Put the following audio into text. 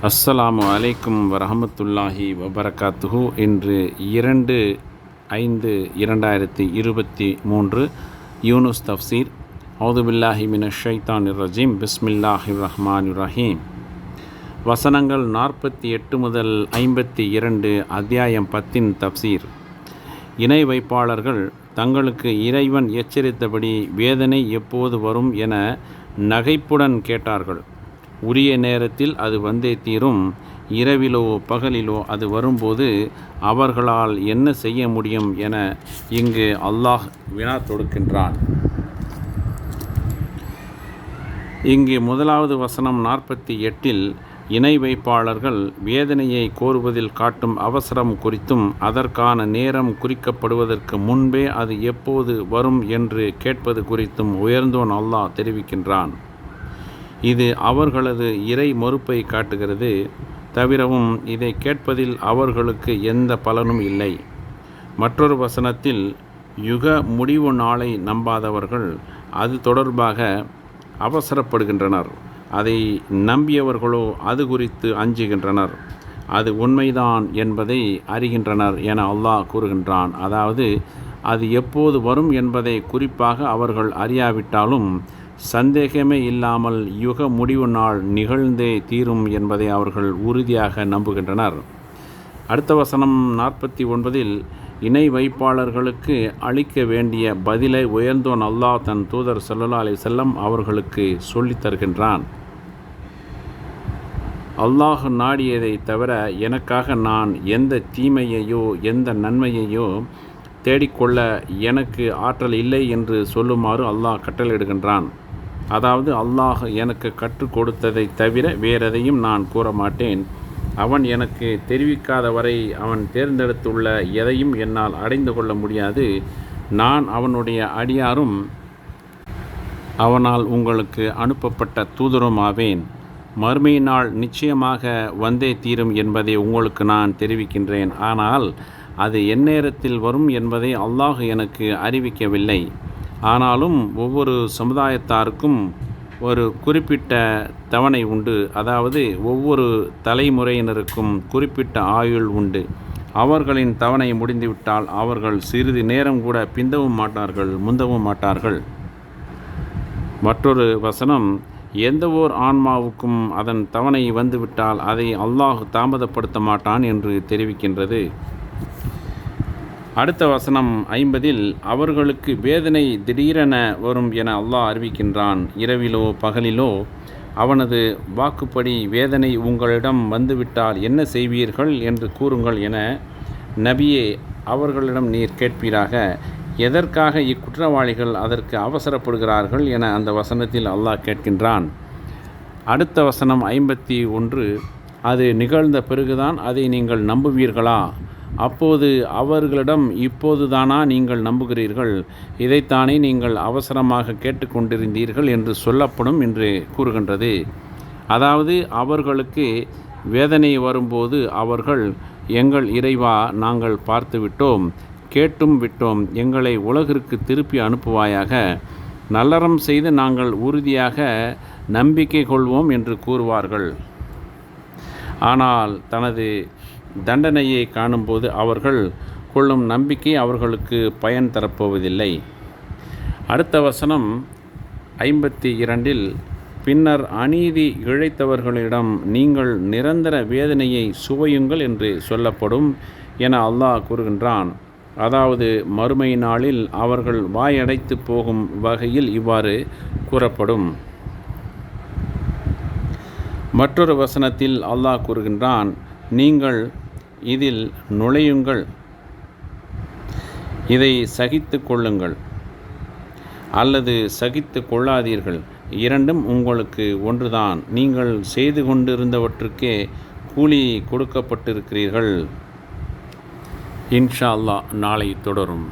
அஸ்ஸலாமு அலைக்கும் வரஹமத்துல்லாஹி வபரகாத்துஹு. இன்று 2/5/2023 யூனுஸ் தஃப்சீர். அவுதுபில்லாஹி மினஷ் ஷைத்தானிர் ரஜீம். பிஸ்மில்லாஹிர் ரஹ்மானிர் ரஹீம். வசனங்கள் 48 முதல் 52. அத்தியாயம் 10 தஃப்சீர். இணை வைப்பாளர்கள் தங்களுக்கு இறைவன் எச்சரித்தபடி வேதனை எப்போது வரும் என நகைப்புடன் கேட்டார்கள். உரிய நேரத்தில் அது வந்தே தீரும். இரவிலோ பகலிலோ அது வரும்போது அவர்களால் என்ன செய்ய முடியும் என இங்கு அல்லாஹ் வினா தொடுக்கின்றான். இங்கு முதலாவது வசனம் 48 இணை வைப்பாளர்கள் வேதனையை கோருவதில் காட்டும் அவசரம் குறித்தும் அதற்கான நேரம் குறிக்கப்படுவதற்கு முன்பே அது எப்போது வரும் என்று கேட்பது குறித்தும் உயர்ந்தோன் அல்லாஹ் தெரிவிக்கின்றான். இது அவர்களது இறை மறுப்பை காட்டுகிறது. தவிரவும் இதை கேட்பதில் அவர்களுக்கு எந்த பலனும் இல்லை. மற்றொரு வசனத்தில் யுக முடிவு நாளை நம்பாதவர்கள் அது தொடர்பாக அவசரப்படுகின்றனர். அதை நம்பியவர்களோ அது குறித்து அஞ்சுகின்றனர். அது உண்மைதான் என்பதை அறிகின்றனர் என அல்லாஹ் கூறுகின்றான். அதாவது அது எப்போது வரும் என்பதை குறிப்பாக அவர்கள் அறியாவிட்டாலும் சந்தேகமே இல்லாமல் யுக முடிவு நாள் நிகழ்ந்தே தீரும் என்பதை அவர்கள் உறுதியாக நம்புகின்றனர். அடுத்த வசனம் 49 இணை வைப்பாளர்களுக்கு அளிக்க வேண்டிய பதிலை உயர்ந்தோன் அல்லாஹ் தன் தூதர் ஸல்லல்லாஹு அலைஹி வஸல்லம் அவர்களுக்கு சொல்லித் தருகின்றான். அல்லாஹ் நாடியதை தவிர எனக்காக நான் எந்த தீமையையோ எந்த நன்மையையோ தேடிக்கொள்ள எனக்கு ஆற்றல் இல்லை என்று சொல்லுமாறு அல்லாஹ் கட்டளையிடுகின்றான். அதாவது அல்லாஹ் எனக்கு கற்றுக் கொடுத்ததை தவிர வேறெதையும் நான் கூற மாட்டேன். அவன் எனக்கு தெரிவிக்காத வரை அவன் தேர்ந்தெடுத்துள்ள எதையும் என்னால் அடைந்து கொள்ள முடியாது. நான் அவனுடைய அடியாரும் அவனால் உங்களுக்கு அனுப்பப்பட்ட தூதருமாவேன். மறுமை நாள் நிச்சயமாக வந்தே தீரும் என்பதை உங்களுக்கு நான் தெரிவிக்கின்றேன். ஆனால் அது எந்நேரத்தில் வரும் என்பதை அல்லாஹ் எனக்கு அறிவிக்கவில்லை. ஆனாலும் ஒவ்வொரு சமுதாயத்தாருக்கும் ஒரு குறிப்பிட்ட தவணை உண்டு. அதாவது ஒவ்வொரு தலைமுறையினருக்கும் குறிப்பிட்ட ஆயுள் உண்டு. அவர்களின் தவணை முடிந்துவிட்டால் அவர்கள் சிறிது நேரம் கூட பிந்தவும் மாட்டார்கள், முந்தவும் மாட்டார்கள். மற்றொரு வசனம் எந்த ஓர் ஆன்மாவுக்கும் அதன் தவணை வந்துவிட்டால் அதை அல்லாஹ் தாமதப்படுத்த மாட்டான் என்று தெரிவிக்கின்றது. அடுத்த வசனம் 50 அவர்களுக்கு வேதனை திடீரென வரும் என அல்லாஹ் அறிவிக்கின்றான். இரவிலோ பகலிலோ அவனது வாக்குப்படி வேதனை உங்களிடம் வந்துவிட்டால் என்ன செய்வீர்கள் என்று கூறுங்கள் என நபியே அவர்களிடம் நீர் கேட்பீராக. எதற்காக இக்குற்றவாளிகள் அதற்கு அவசரப்படுகிறார்கள் என அந்த வசனத்தில் அல்லாஹ் கேட்கின்றான். அடுத்த வசனம் 51 அது நிகழ்ந்த பிறகுதான் அதை நீங்கள் நம்புவீர்களா? அப்போது அவர்களிடம் இப்போதுதானா நீங்கள் நம்புகிறீர்கள்? இதைத்தானே நீங்கள் அவசரமாக கேட்டுக்கொண்டிருந்தீர்கள் என்று சொல்லப்படும் என்று கூறுகின்றது. அதாவது அவர்களுக்கு வேதனை வரும்போது அவர்கள் எங்கள் இறைவா நாங்கள் பார்த்து விட்டோம், கேட்டும் விட்டோம், எங்களை உலகிற்கு திருப்பி அனுப்புவாயாக, நல்லறம் செய்து நாங்கள் உறுதியாக நம்பிக்கை கொள்வோம் என்று கூறுவார்கள். ஆனால் தனது தண்டனையை காணும்போது அவர்கள் கொள்ளும் நம்பிக்கை அவர்களுக்கு பயன் தரப்போவதில்லை. அடுத்த வசனம் 52 பின்னர் அநீதி இழைத்தவர்களிடம் நீங்கள் நிரந்தர வேதனையை சுவையுங்கள் என்று சொல்லப்படும் என அல்லாஹ் கூறுகின்றான். அதாவது மறுமை நாளில் அவர்கள் வாயடைத்து போகும் வகையில் இவ்வாறு கூறப்படும். மற்றொரு வசனத்தில் அல்லாஹ் கூறுகின்றான் நீங்கள் இதில் நுழையுங்கள், இதை சகித்து கொள்ளுங்கள் அல்லது சகித்து கொள்ளாதீர்கள், இரண்டும் உங்களுக்கு ஒன்றுதான். நீங்கள் செய்து கொண்டிருந்தவற்றுக்கே கூலி கொடுக்கப்பட்டிருக்கிறீர்கள். இன்ஷா அல்லாஹ் நாளை தொடரும்.